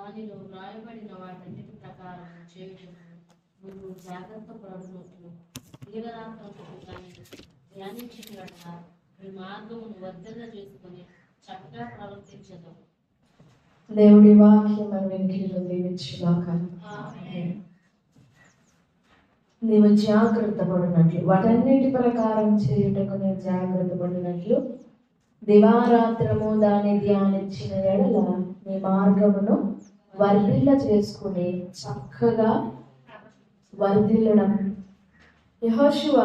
దానిలో వ్రాయబడిన వాటన్నిటి ప్రకారం చేయటము నువ్వు జాగ్రత్త పడుతున్నట్లు దీవరాత్రములు కానీ ధ్యానించిన యెడల నీ మార్గమును వర్ధన చేసుకుని చక్కగా ప్రవర్తించదు. దేవుడి వాక్యం మన వెనుకలో దీవించుగాక. నీవు జాగ్రత్త పడినట్లు వాటన్నిటి ప్రకారం చేయుటకు నీవు జాగ్రత్త పడినట్లు దివారాత్రము దాన్ని ధ్యానించిన యెడల నీ మార్గమును వర్ధిల్ల చేసుకుని చక్కగా వర్ధిల్లడం. యెహోషువ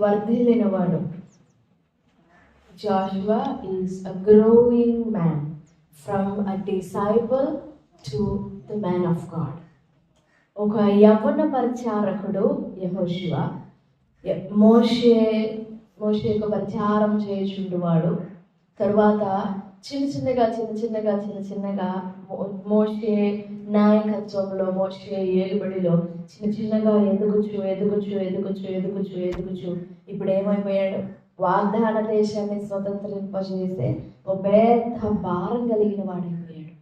వర్ధిల్లినవాడు. Joshua is a growing man from a disciple to the man of God. ఒక యవ్వన పరిచారకుడు యెహోషువ. మోషేకు పరిచారం చేయుచుండువాడు. తరువాత చిన్నగా మోషే నాయకత్వంలో, మోషే ఏలుబడిలో చిన్నగా ఎదుగుచు ఇప్పుడు ఏమైపోయాడు? వాగ్దాన దేశాన్ని స్వతంత్రింపజేసే ఒక పెద్ద భారం కలిగిన వాడైపోయాడు.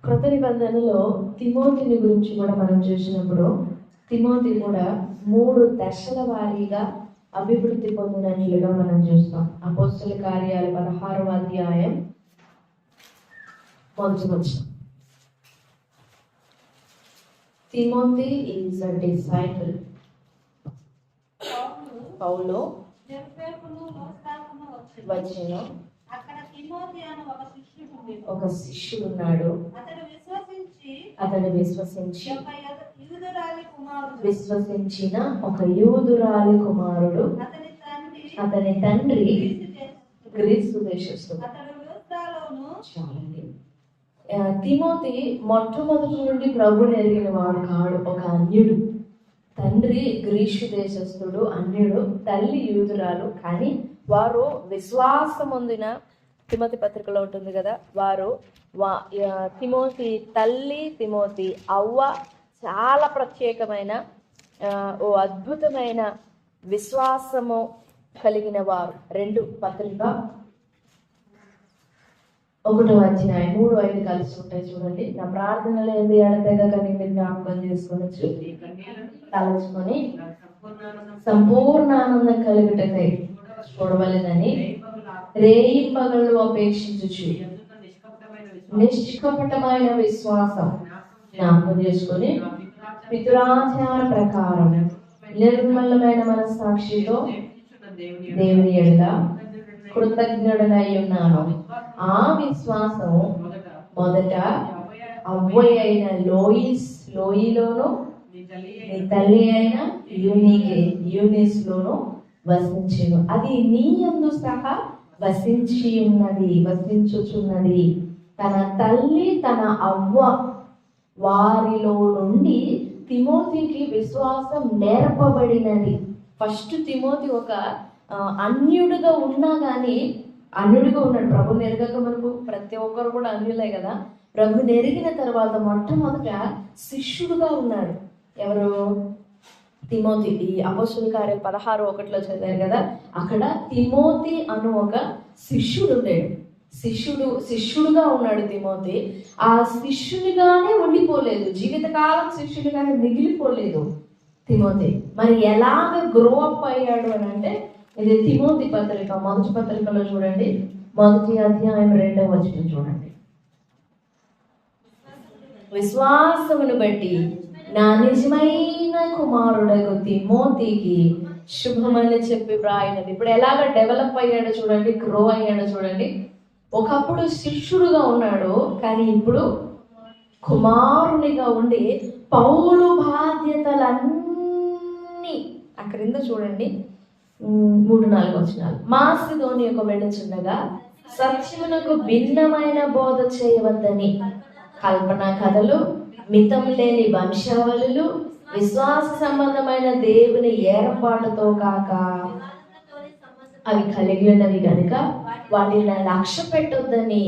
క్రొత్త నిబంధనలో తిమోతిని గురించి కూడా మనం చూసినప్పుడు తిమోతి కూడా 3 దశల వారీగా అభివృద్ధి పొందినట్లుగా మనం చూస్తాం. అపోస్తల కార్యాలు 16వ అధ్యాయం 1వ వచనం. Timothy is a disciple. పౌలు వచ్చిన ఒక శిష్యుడు ఉన్నాడు. అతడు విశ్వసించిన ఒక యూదురాలి కుమారుడు. అతని తండ్రి గ్రీసు దేశస్థుడు. చాలండి. తిమోతి మొట్టమొదటి నుండి ప్రభువుని ఎరిగిన వాడు కాడు, ఒక అన్యుడు. తండ్రి గ్రీసు దేశస్థుడు, అన్యుడు, తల్లి యూదురాలు. కానీ వారు విశ్వాసముందిన, తిమోతి పత్రికలో ఉంటుంది కదా, తిమోతి తల్లి, తిమోతి అవ్వ చాలా ప్రత్యేకమైన ఓ అద్భుతమైన విశ్వాసము కలిగిన వారు. 2 పత్రిక 1వ అధ్యాయం 3-5 కలిసి ఉంటాయి చూడండి. నా ప్రార్థనలు ఏంది ఎడతెగక మీరు జ్ఞాపకం చేసుకోవచ్చు. తలుచుకొని సంపూర్ణ ఆనందం కలుగుటకై చూడవలెనని రేయి పగళ్ళు అపేక్షించుచు నిష్కపటమైన విశ్వాసం జ్ఞాపకం చేసుకొని పితృాచార ప్రకారం నిర్మలమైన మనస్సాక్షితో దేవుని ఎడల కృతజ్ఞుడనై ఉన్నాను. ఆ విశ్వాసం మొదట అవ్వయి అయిన లోయిలోను నీ తల్లి అయిన యూనిస్లోను వసించెను. అది నీ యందు సహా వసించుచున్నది. తన తల్లి తన అవ్వ వారిలో నుండి తిమోతికి విశ్వాసం నేర్పబడినది. ఫస్ట్ తిమోతి ఒక అన్యుడిగా ఉన్నా కానీ, అన్యుడిగా ఉన్నాడు. ప్రభుని ఎరగక మనకు ప్రతి ఒక్కరు కూడా అన్యులే కదా. ప్రభుని ఎరిగిన తర్వాత మొట్టమొదట శిష్యుడుగా ఉన్నాడు. ఎవరు? తిమోతి. ఈ అపోస్తల కార్యాలు 16:1 చదివారు కదా, అక్కడ తిమోతి అను ఒక శిష్యుడు ఉండేడు. శిష్యుడుగా ఉన్నాడు తిమోతి. ఆ శిష్యునిగానే ఉండిపోలేదు, జీవితకాలం శిష్యునిగానే మిగిలిపోలేదు తిమోతి. మరి ఎలాగ గ్రో అప్ అయ్యాడు అని అంటే, ఇది తిమోతి పత్రిక 1వ పత్రికలో చూడండి, 1వ అధ్యాయం 2వ వచనం చూడండి. విశ్వాసమును బట్టి నా నిజమైన కుమారుడకు తిమోతికి శుభమని చెప్పి వ్రాయినది. ఇప్పుడు ఎలాగ డెవలప్ అయ్యాడో చూడండి, గ్రో అయ్యాడో చూడండి. ఒకప్పుడు శిష్యుడుగా ఉన్నాడు, కానీ ఇప్పుడు కుమారునిగా ఉండి పౌలు బాధ్యతలన్నీ అక్కడింద చూడండి 3-4 వచనాలు. మాసిదోనియకు వెళ్ళుచుండగా సత్యమునకు భిన్నమైన బోధ చేయవద్దని కల్పన కథలు, మితం లేని వంశావళులు, విశ్వాస సంబంధమైన దేవుని ఏర్పాటుతో కాక అవి కలిగి ఉన్నవి కనుక వాటిని లక్ష్య పెట్టొద్దని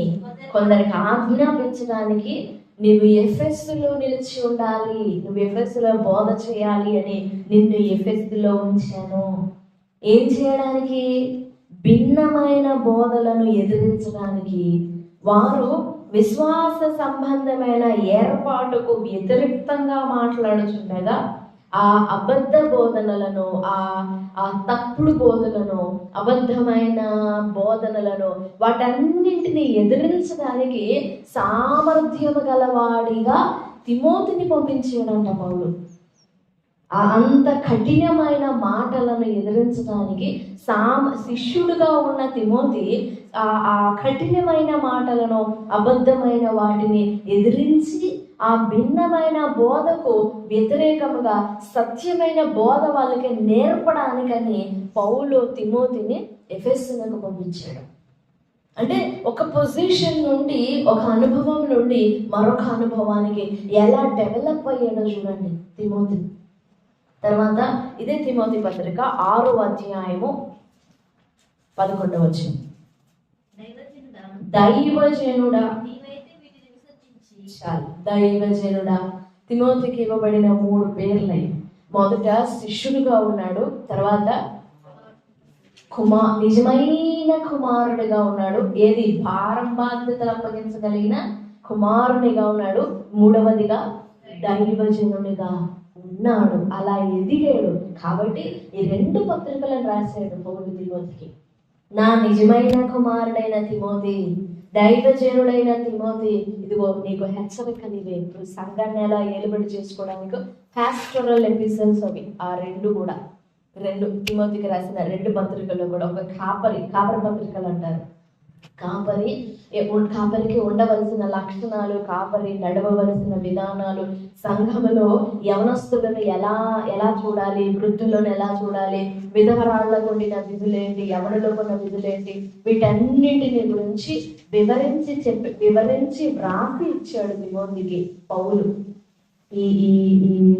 కొందరికి ఆజ్ఞాపించడానికి నువ్వు ఎఫెసులో నిలిచి ఉండాలి, నువ్వు ఎఫెసులో బోధ చేయాలి అని నిన్ను ఎఫెసులో ఉంచాను. ఏం చేయడానికి? భిన్నమైన బోధలను ఎదిరించడానికి. వారు విశ్వాస సంబంధమైన ఏర్పాటుకు వ్యతిరేకంగా మాట్లాడుచుండగా ఆ అబద్ధ బోధనలను, ఆ తప్పుడు బోధనలను, అబద్ధమైన బోధనలను, వాటన్నింటినీ ఎదిరించడానికి సామర్థ్యము గలవాడిగా తిమోతిని పంపించాడంట పౌలు. అంత కఠినమైన మాటలను ఎదిరించడానికి శిష్యుడుగా ఉన్న తిమోతి ఆ కఠినమైన మాటలను, అబద్ధమైన వాటిని ఎదిరించి ఆ భిన్నమైన బోధకు వ్యతిరేకముగా సత్యమైన బోధ వాళ్ళకి నేర్పడానికని పౌలు తిమోతిని ఎఫెసునకు పంపించాడు. అంటే ఒక పొజిషన్ నుండి, ఒక అనుభవం నుండి మరొక అనుభవానికి ఎలా డెవలప్ అయ్యాడో చూడండి తిమోతి. తర్వాత ఇదే తిమోతి పత్రిక 6వ అధ్యాయము 11వ వచనం. దైవజనుడా, దైవజనుడా, తిమోతికి ఇవ్వబడిన 3 పేర్లై. మొదట శిష్యుడిగా ఉన్నాడు, తర్వాత నిజమైన కుమారుడిగా ఉన్నాడు, ఏది భారం బాధ్యతలు అప్పగించగలిగిన కుమారునిగా ఉన్నాడు, మూడవదిగా దైవజనునిగా ఉన్నాడు. అలా ఎదిగాడు. కాబట్టి ఈ 2 పత్రికలను రాశాడు పౌలు తిమోతికి. నా నిజమైన కుమారుడైన తిమోతి, దైవజనుడైన తిమోతి, ఇదిగో నీకు హెచ్చరిక నీవే. సంఘాన్ని ఎలా ఏలుబడి చేసుకోవడానికి పాస్టరల్ ఎపిసోడ్స్ అవి, ఆ 2 కూడా 2 తిమోతికి రాసిన 2 పత్రికల్లో కూడా. ఒక కాపరి పత్రికలు అంటారు. కాపరికి ఉండవలసిన లక్షణాలు, కాపరి నడవవలసిన విధానాలు, సంఘములో యవనస్తులను ఎలా చూడాలి, వృద్ధులను ఎలా చూడాలి, విధవరాళ్లకు ఉండిన విధులేంటి, యవనులకు ఉన్న విధులేంటి, వీటన్నింటిని గురించి వివరించి వ్రాసి ఇచ్చాడు తిమోతికి పౌలు. ఈ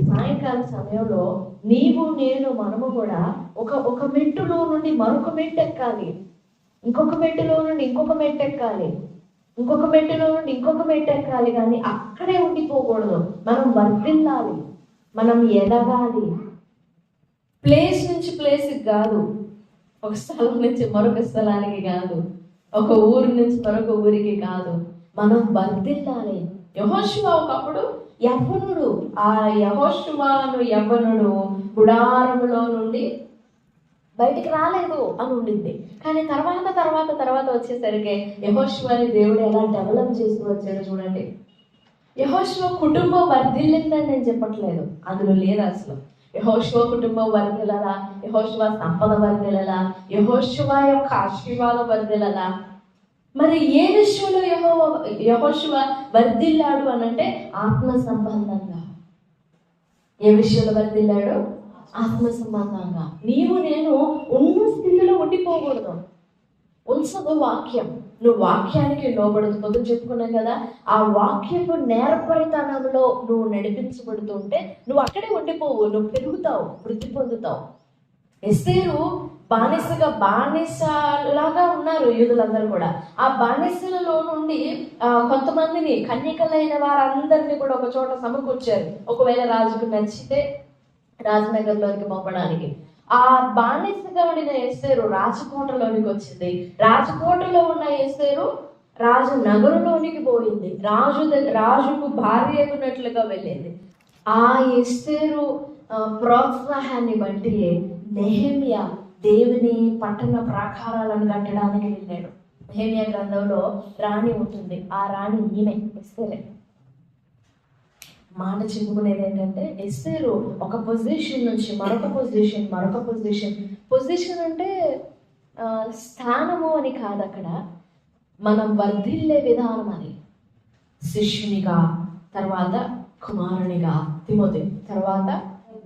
సాయంకాల సమయంలో నీవు నేను మనము కూడా ఒక మెట్టులో నుండి మరొక మెట్టు ఎక్కాలి, ఇంకొక మెట్టులో నుండి ఇంకొక మెట్టు ఎక్కాలి, ఇంకొక మెట్టులో నుండి ఇంకొక మెట్టు ఎక్కాలి. కానీ అక్కడే ఉండిపోకూడదు. మనం వర్ధిల్లాలి, మనం ఎదగాలి. ప్లేస్ నుంచి ప్లేస్కి కాదు, ఒక స్థలం నుంచి మరొక స్థలానికి కాదు, ఒక ఊరు నుంచి మరొక ఊరికి కాదు, మనం వర్ధిల్లాలి. యెహోషువ ఒకప్పుడు యవ్వనుడు. ఆ యవ్వనుడు గుడారములో నుండి బయటికి రాలేదు అని ఉండింది. కానీ తర్వాత వచ్చేసరికి యెహోషువని దేవుడు ఎలా డెవలప్ చేస్తూ వచ్చాడో చూడండి. యెహోషువ కుటుంబం వర్ధిల్లిందని నేను చెప్పట్లేదు, అందులో లేదు అసలు. యెహోషువ కుటుంబం వర్ధిల్లలా, యెహోషువ సంపద వర్ధిల్లలా, యెహోషువ యొక్క ఆశీర్వాదం వర్ధిల్లలా. మరి ఏ విషయంలో యెహోషువ వర్ధిల్లాడు అని అంటే ఆత్మ సంబంధంగా. ఏ విషయంలో వర్ధిల్లాడు? ఆత్మ సంబంధంగా. నీవు నేను ఉన్న స్థితిలో ఉండిపోకూడదు. ఉంచదు వాక్యం. నువ్వు వాక్యానికి లోబడదు. పొద్దున చెప్పుకున్నాం కదా, ఆ వాక్యపు నేర్పరితనంలో నువ్వు నడిపించబడుతుంటే నువ్వు అక్కడే ఉండిపోవు, నువ్వు పెరుగుతావు, వృద్ధి పొందుతావు. ఎస్తేరు బానిసలాగా ఉన్నారు యూదులందరూ కూడా. ఆ బానిసలలో నుండి కొంతమందిని, కన్యకలైన వారందరినీ కూడా ఒక చోట సమకూర్చారు. ఒకవేళ రాజుకు నచ్చితే రాజనగర్లోనికి పంపడానికి. ఆ బానిసగా ఉండిన ఎస్తేరు రాజకోటలోనికి వచ్చింది. రాజకోటలో ఉన్న ఎస్తేరు రాజు నగరులోనికి పోయింది. రాజుకు భార్య అయినట్లుగా వెళ్ళింది. ఆ ఎస్తేరు ప్రోత్సాహాన్ని బట్టి నెహెమ్యా దేవుని పట్టణ ప్రాకారాలను కట్టడానికి వెళ్ళాడు. నెహెమ్యా గ్రంథంలో రాణి ఉంటుంది. ఆ రాణి ఈమె ఎస్తేరే. మాట చెప్పుకునేది ఏంటంటే, ఎస్తేరు ఒక పొజిషన్ నుంచి మరొక పొజిషన్ అంటే స్థానము అని కాదు, అక్కడ మనం వర్ధిల్లే విధానం అని. శిష్యునిగా, తర్వాత కుమారునిగా తిమోతి, తర్వాత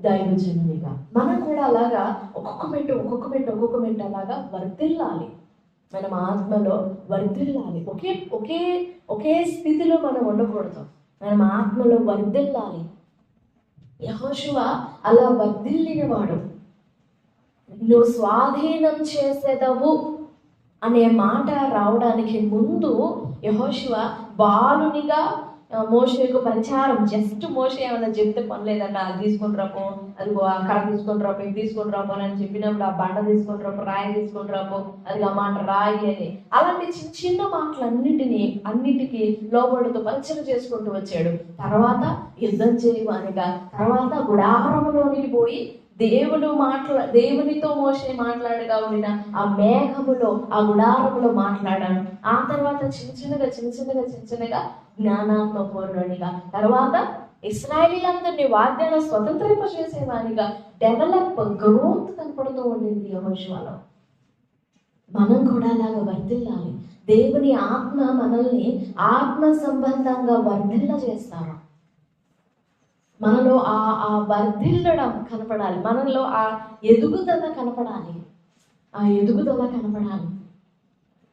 దైవజనునిగా. మనం కూడా అలాగా ఒక్కొక్క మెట్టు అలాగా వర్ధిల్లాలి. మనం ఆత్మలో వర్ధిల్లాలి. ఒకే స్థితిలో మనం ఉండకూడదు. మనం ఆత్మలో వర్ధిల్లాలి. యెహోషువ అలా వర్ధిల్లినవాడు. నువ్వు స్వాధీనం చేసేదవు అనే మాట రావడానికి ముందు యెహోషువ బాలునిగా మోషేకు పరిచారం. జస్ట్ మోషే ఏమన్నా చెప్తే పని లేదంట, అది తీసుకొని రాపో, అది ఆ కర్ర తీసుకొని రాపో, ఇది తీసుకొని రాపో అని చెప్పినప్పుడు ఆ బండ తీసుకొని రాపో, రాయి తీసుకొని రాపో, అది ఆ మాట రాయి అని, అలాంటి చిన్న చిన్న అన్నిటికీ లోబడుతూ పరిచయం చేసుకుంటూ వచ్చాడు. తర్వాత యుద్ధం చేయమనగా, తర్వాత గుడారంలోనికి పోయి దేవునితో మోషే మాట్లాడగా ఉండిన ఆ మేఘములో, ఆ గుడారములో మాట్లాడాను. ఆ తర్వాత చిన్న చిన్నగా జ్ఞానాత్మపూర్ణునిగా, తర్వాత ఇశ్రాయేలీలందరినీ వాగ్దాన స్వతంత్రింప చేసేవానిగా డెవలప్ గ్రోత్ కనపడుతూ ఉండింది యెహోషువలో. మనం కూడా అలాగా వర్ధిల్లాలి. దేవుని ఆత్మ మనల్ని ఆత్మ సంబంధంగా వర్ధిల్ల చేస్తారు. మనలో ఆ వర్ధిల్లడం కనపడాలి, మనలో ఆ ఎదుగుదల కనపడాలి.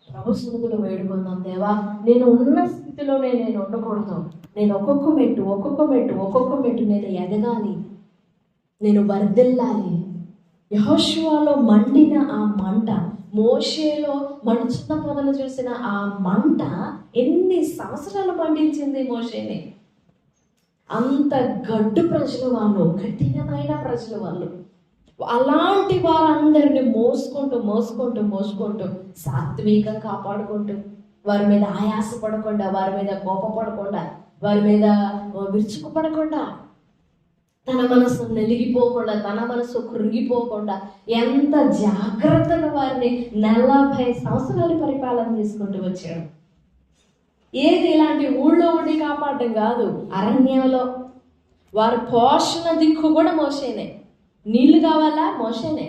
ప్రభు సన్నిధిలో వేడుకుందాం, దేవా నేను ఉన్న స్థితిలో నేను ఉండకూడదు. నేను ఒక్కొక్క మెట్టు నేను ఎదగాలి, నేను వర్ధిల్లాలి. యెహోషువలో మండిన ఆ మంట, మోషేలో మండుచున్న పొదను చూసిన ఆ మంట ఎన్ని సంవత్సరాలు మండించింది మోషేని. అంత గడ్డు ప్రజలు వాళ్ళు, కఠినమైన ప్రజలు వాళ్ళు. అలాంటి వారందరిని మోసుకుంటూ సాత్వికంగా కాపాడుకుంటూ, వారి మీద ఆయాసపడకుండా, వారి మీద కోపపడకుండా, వారి మీద విరుచుకుపడకుండా, తన మనసు నలిగిపోకుండా, తన మనసు కృంగిపోకుండా ఎంత జాగ్రత్తగా వారిని 40 సంవత్సరాలు పరిపాలన చేసుకుంటూ వచ్చాడు. ఏది ఇలాంటి ఊళ్ళో ఉండి కాపాడడం కాదు, అరణ్యంలో వారి పోషణ దిక్కు కూడా మోషేనే. నీళ్లు కావాలా మోషేనే,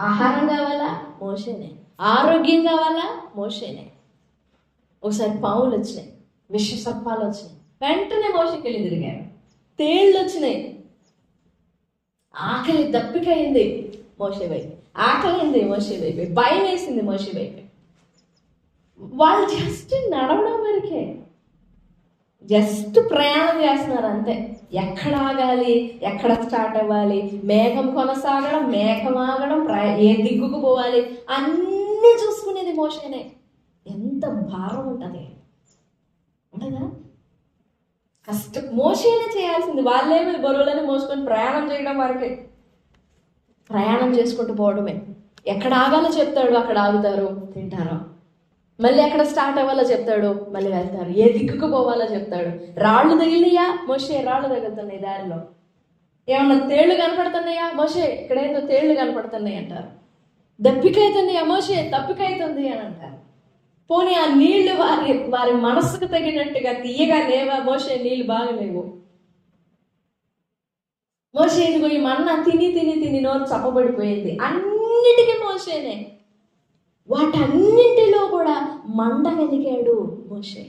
ఆహారం కావాలా మోషేనే, ఆరోగ్యం కావాలా మోషేనే. ఒకసారి పావులు వచ్చినాయి, విష సర్పాలు వచ్చినాయి, వెంటనే మోషేకి వెళ్ళి తిరిగారు. తేళ్ళు వచ్చినాయి, ఆకలి దప్పికైంది మోషే వైపు, భయం వేసింది మోషే వైపు. వాళ్ళు జస్ట్ నడవడం వరకే, జస్ట్ ప్రయాణం చేస్తున్నారు అంతే. ఎక్కడ ఆగాలి, ఎక్కడ స్టార్ట్ అవ్వాలి, మేఘం కొనసాగడం, మేఘం ఆగడం, ఏ దిక్కుకు పోవాలి అన్నీ చూసుకునేది మోషేనే. ఎంత భారం ఉంటుంది ఉండదా? మోషేనే చేయాల్సింది. వాళ్ళేమి బరువులని మోసుకొని ప్రయాణం చేయడం వరకే, ప్రయాణం చేసుకుంటూ పోవడమే. ఎక్కడ ఆగాలో చెప్తాడు, అక్కడ ఆగుతారు, తింటారు. మళ్ళీ ఎక్కడ స్టార్ట్ అవ్వాలో చెప్తాడు, మళ్ళీ వెళ్తారు. ఏ దిక్కుకు పోవాలో చెప్తాడు. రాళ్ళు తగిలినాయా మోషే, రాళ్ళు తగులుతున్నాయి దారిలో. ఏమన్నా తేళ్లు కనపడుతున్నాయా మోషే, ఇక్కడేందో తేళ్లు కనపడుతున్నాయి అంటారు. దప్పికైతుందియా మోషే, తప్పికైతుంది అని అంటారు. పోనీ ఆ నీళ్లు వారి మనసుకు తగినట్టుగా తీయగా లేవా మోషే, నీళ్లు బాగలేవు. మోషే ఇదిగో ఈ మన్నా తిని నోరు చప్పబడిపోయింది. అన్నిటికీ మోషేనే. వాటన్నింటిలో కూడా మండగలిగాడు మోషే,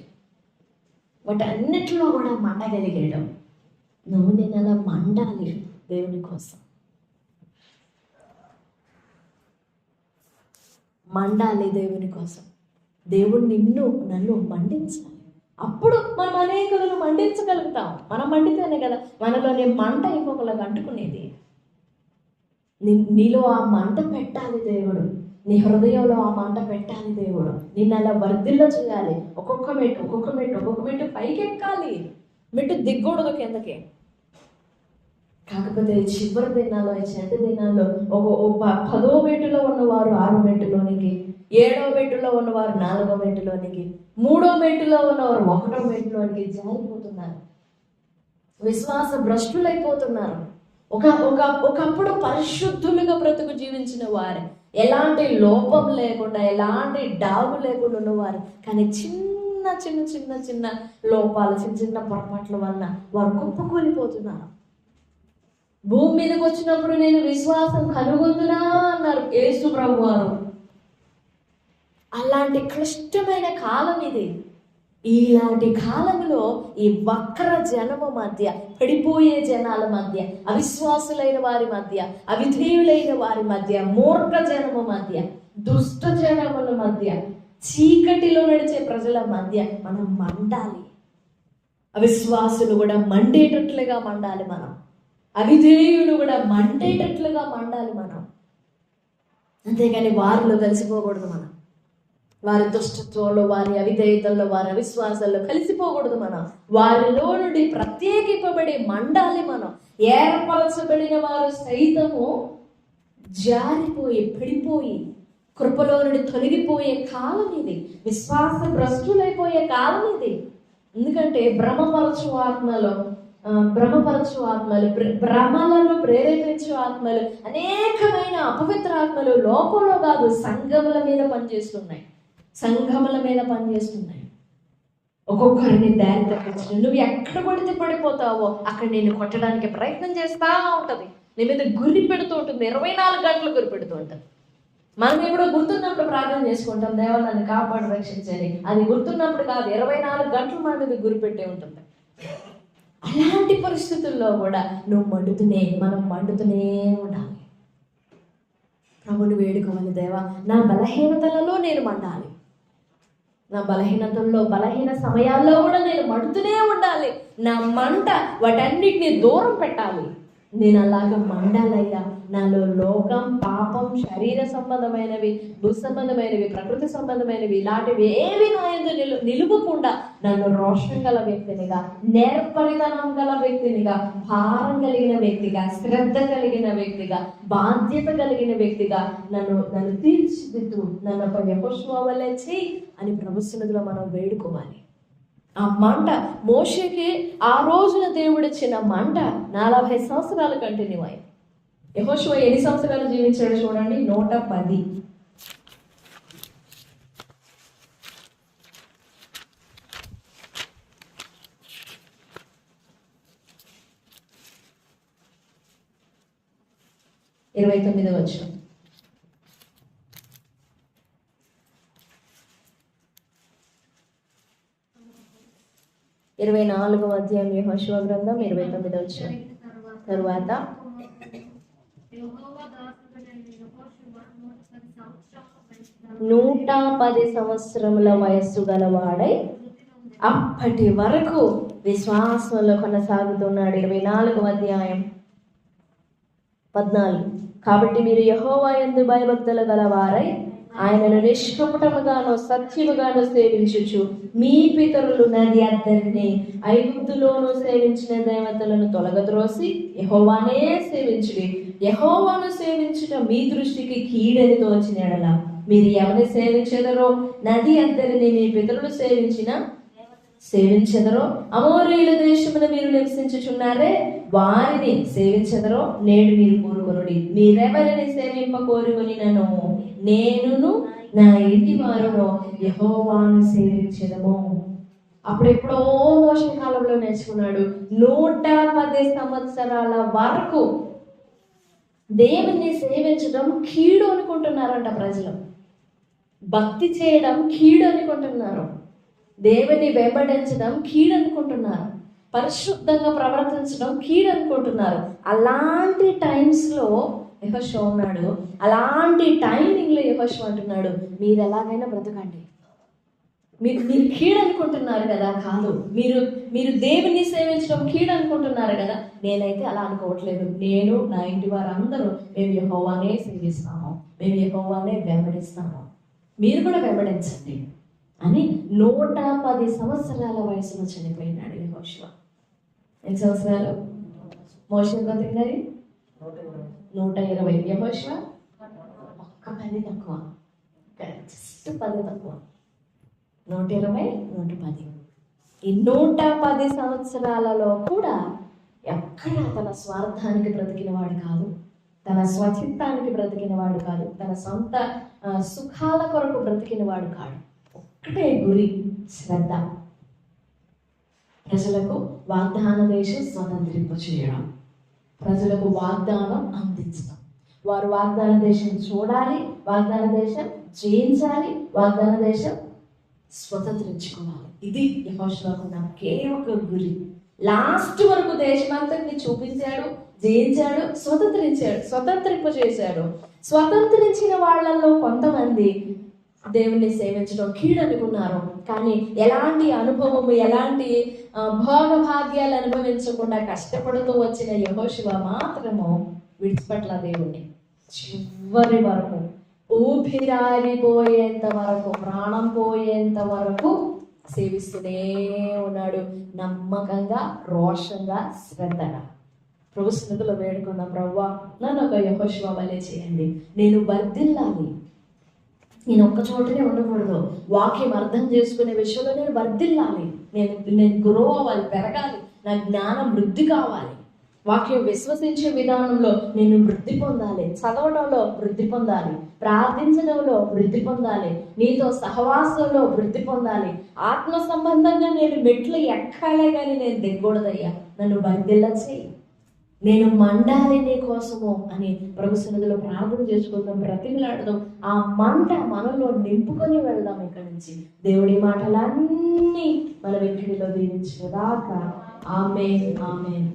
వాటన్నిటిలో కూడా మండగలిగాడు. నువ్వు నేను అలా మండాలి దేవుని కోసం, మండాలి దేవుని కోసం. దేవుడు నన్ను మండించాలి. అప్పుడు మనం అనేకులను మండించగలుగుతాం. మనం మండితేనే కదా మనలోని మంట ఇంకొకరికి అంటుకునేది. నీలో ఆ మంట పెట్టాలి దేవుడు, నీ హృదయంలో ఆ మంట పెట్టాలి దేవుడు. నిన్ను అలా వర్ధిల్ల చేయాలి. ఒక్కొక్క మెట్టు పైకి ఎక్కాలి, మెట్టు దిగ్గూడదు కిందకి. కాకపోతే చివరి దినాల్లో, చెంత దినాల్లో 10వ మెట్టులో ఉన్నవారు 6వ మెట్టులోనికి, 7వ మెట్టులో ఉన్నవారు 4వ మెట్టులోనికి, 3వ మెట్టులో ఉన్నవారు 1వ మెట్టులోనికి జారిపోతున్నారు. విశ్వాస భ్రష్టులైపోతున్నారు. ఒకప్పుడు పరిశుద్ధులుగా బ్రతుకు జీవించిన వారు, ఎలాంటి లోపం లేకుండా, ఎలాంటి డాగు లేకుండా ఉన్నవారు, కానీ చిన్న లోపాలు, చిన్న పొరపాట్ల వల్ల వారు కుప్పకూలిపోతున్నారు. భూమి మీదకి వచ్చినప్పుడు నేను విశ్వాసం కనుగొందునా అన్నారు యేసు ప్రభు వారు. అలాంటి క్లిష్టమైన కాలం ఇది. ఇలాంటి కాలంలో ఈ వక్ర జనము మధ్య, పడిపోయే జనాల మధ్య, అవిశ్వాసులైన వారి మధ్య, అవిధేయులైన వారి మధ్య, మూర్ఖ జనము మధ్య, దుష్ట జనముల మధ్య, చీకటిలో నడిచే ప్రజల మధ్య మనం మండాలి. అవిశ్వాసులు కూడా మండేటట్లుగా మండాలి మనం, అవిధేయులు కూడా మండేటట్లుగా మండాలి మనం. అంతేగాని వారిలో కలిసిపోకూడదు మనం. వారి దుష్టత్వంలో, వారి అవిధేయతల్లో, వారి అవిశ్వాసాల్లో కలిసిపోకూడదు. మనం వారిలో నుండి ప్రత్యేకింపబడి మండాలి. మనం ఏర్పరచబడిన వారు సైతము జారిపోయి పడిపోయి కృపలో నుండి తొలగిపోయే కాలం ఇది. విశ్వాస భ్రష్టులైపోయే కాలం ఇది. ఎందుకంటే భ్రమపరచు ఆత్మలు, భ్రమలను ప్రేరేపించు ఆత్మలు, అనేకమైన అపవిత్ర ఆత్మలు లోకంలో కాదు సంఘముల మీద పనిచేస్తున్నాయి. ఒక్కొక్కరిని దారి తప్పించు. నువ్వు ఎక్కడ పడితే పడిపోతావో అక్కడ నేను కొట్టడానికి ప్రయత్నం చేస్తా ఉంటది. నీ మీద గురి పెడుతూ ఉంటుంది. 24 గంటలు గురి పెడుతూ ఉంటుంది. మనం ఎప్పుడో గుర్తున్నప్పుడు ప్రార్థన చేసుకుంటాం, దేవా నన్ను కాపాడు, రక్షించని. అది గుర్తున్నప్పుడు కాదు, 24 గంటలు మన మీద గురి పెట్టే ఉంటుంది. అలాంటి పరిస్థితుల్లో కూడా మనం మండుతూనే ఉండాలి. ప్రభుని వేడుకోవాలి, దేవా నా బలహీనతలలో నేను మండాలి. నా బలహీన సమయాల్లో కూడా నేను మండుతూనే ఉండాలి. నా మంట వాటన్నిటిని దూరం పెట్టాలి. నేను అలాగ మండాలయ్యా. నాలో లోకం, పాపం, శరీర సంబంధమైనవి, భూసంబంధమైనవి, ప్రకృతి సంబంధమైనవి ఇలాంటివి ఏవి నా యందు నిలువకుండా నన్ను రోషం గల వ్యక్తినిగా, నేర్పరితనం గల వ్యక్తినిగా, భారం కలిగిన వ్యక్తిగా, శ్రద్ధ కలిగిన వ్యక్తిగా, బాధ్యత కలిగిన వ్యక్తిగా నన్ను తీర్చిదిద్దు, నన్ను ఒక యెహోషువ వలె చెయ్యి అని ప్రభు సన్నిధిలో మనం వేడుకోవాలి. ఆ మంట మోషేకి ఆ రోజున దేవుడిచ్చిన మంట 40 సంవత్సరాలు కంటిన్యూ అయ్యి. యెహోషువ ఎన్ని సంవత్సరాలు జీవించాడు చూడండి, 110. ఇరవై 29వ వచనం. 24వ అధ్యాయం యెహోషువ గ్రంథం 29వ వచనం. తరువాత 110 సంవత్సరముల వయస్సు గలవాడై అప్పటి వరకు విశ్వాసంలో కొనసాగుతున్నాడు. 24వ అధ్యాయం 14. కాబట్టి మీరు యెహోవా యందు భయభక్తులు గలవారై ఆయనను నిష్కపటముగాను సత్యముగాను సేవించుచు మీ పితరులు నది అద్దరిని ఐగుప్తులోను సేవించిన దేవతలను తొలగద్రోసి యెహోవానే సేవించుడి. యెహోవాను సేవించుట మీ దృష్టికి కీడని తోచిన ఎడల మీరు ఎవరిని సేవించెదరో, నది అద్దరిని మీ పితరులు సేవించెదరో, అమోరీయుల దేశమున మీరు నివసించుచున్నారే వారిని సేవించెదరో నేడు మీరు కోరుకొనుడి. మీరెవరిని సేవింపకోరుకొని నేనును నా ఇంటి వారును యెహోవాను సేవించెదము. అప్పుడెప్పుడో మోషే కాలంలో నేర్చుకున్నాడు. 110 సంవత్సరాల వరకు దేవుణ్ణి సేవించడం కీడు అనుకుంటున్నారంట ప్రజలు. భక్తి చేయడం కీడు అనుకుంటున్నారు. దేవుని వెంబడించడం కీడు అనుకుంటున్నారు. పరిశుద్ధంగా ప్రవర్తించడం కీడు అనుకుంటున్నారు. అలాంటి టైమ్స్లో యెహోషువ ఉన్నాడు. అలాంటి టైమింగ్లో యెహోషువ అంటున్నాడు, మీరు ఎలాగైనా బ్రతకండి. మీరు కీడు అనుకుంటున్నారు కదా, కాదు. మీరు దేవుని సేవించడం కీడు అనుకుంటున్నారు కదా, నేనైతే అలా అనుకోవట్లేదు. నేను నా ఇంటి వారందరూ మేము యెహోవానే సేవిస్తాము, మేము యెహోవానే వెంబడిస్తాము, మీరు కూడా వెంబడించండి అని 110 సంవత్సరాల వయసులో చనిపోయినాడు యెహోషువ. ఎన్ని సంవత్సరాలు? మోషే బ్రతికినది 120. యెహోషువ ఒక్క 10 తక్కువ, జస్ట్ 10 తక్కువ. 120, 110. ఈ 110 సంవత్సరాలలో కూడా ఎక్కడ తన స్వార్థానికి బ్రతికిన వాడు కాదు, తన స్వచిత్తానికి బ్రతికిన వాడు కాదు, తన సొంత సుఖాల కొరకు బ్రతికిన వాడు కాడు. ఒక్కటే గురి, శ్రద్ధ. ప్రజలకు వాగ్దాన దేశం స్వతంత్రింప చేయడం, ప్రజలకు వాగ్దానం అందించడం. వారు వాగ్దాన దేశం చూడాలి, వాగ్దాన దేశం జయించాలి, వాగ్దాన దేశం స్వతంత్రించుకోవాలి. ఇది యెహోషువకు ఉన్న ఒకే ఒక గురి. లాస్ట్ వరకు దేశమంతటిని చూపించాడు, జయించాడు, స్వతంత్రింపజేశాడు. స్వతంత్రించిన వాళ్ళల్లో కొంతమంది దేవుణ్ణి సేవించడం కీడు అనుకున్నారు. కానీ ఎలాంటి అనుభవము, ఎలాంటి భోగభాగ్యాలు అనుభవించకుండా కష్టపడుతూ వచ్చిన యెహోషువ మాత్రము విడిచిపట్ల దేవుణ్ణి చివరి వరకు ఊపిరారిపోయేంత వరకు, ప్రాణం పోయేంత వరకు సేవిస్తూనే ఉన్నాడు, నమ్మకంగా, రోషంగా, శ్రద్ధగా. ప్రభు సన్నిధిలో వేడుకున్న ప్రభువా, నన్ను ఒక యెహోషువ వలె చేయండి. నేను వర్ధిల్లాలి, నేను ఒక్క చోటనే ఉండకూడదు. వాక్యం అర్థం చేసుకునే విషయంలో నేను వర్ధిల్లాలి, నేను గ్రో అవ్వాలి, పెరగాలి, నా జ్ఞానం వృద్ధి కావాలి, వాక్యం విశ్వసించే విధానంలో నేను వృద్ధి పొందాలి, చదవడంలో వృద్ధి పొందాలి, ప్రార్థించడంలో వృద్ధి పొందాలి, నీతో సహవాసంలో వృద్ధి పొందాలి. ఆత్మ సంబంధంగా నేను మెట్లు ఎక్కాలే కానీ నేను దిగకూడదయ్యా, నన్ను వర్ధిల్ల చేయి, నేను మండాలి నీ కోసము అని ప్రభు సన్నిధిలో ప్రార్థన చేసుకుందాం, బ్రతిమలాడదాం. ఆ మంట మనలో నింపుకొని వెళ్దాం ఇక్కడి నుంచి. దేవుడి మాటలన్నీ మన వెంకిడిలో దీవించుదాకా. ఆమేన్, ఆమేన్.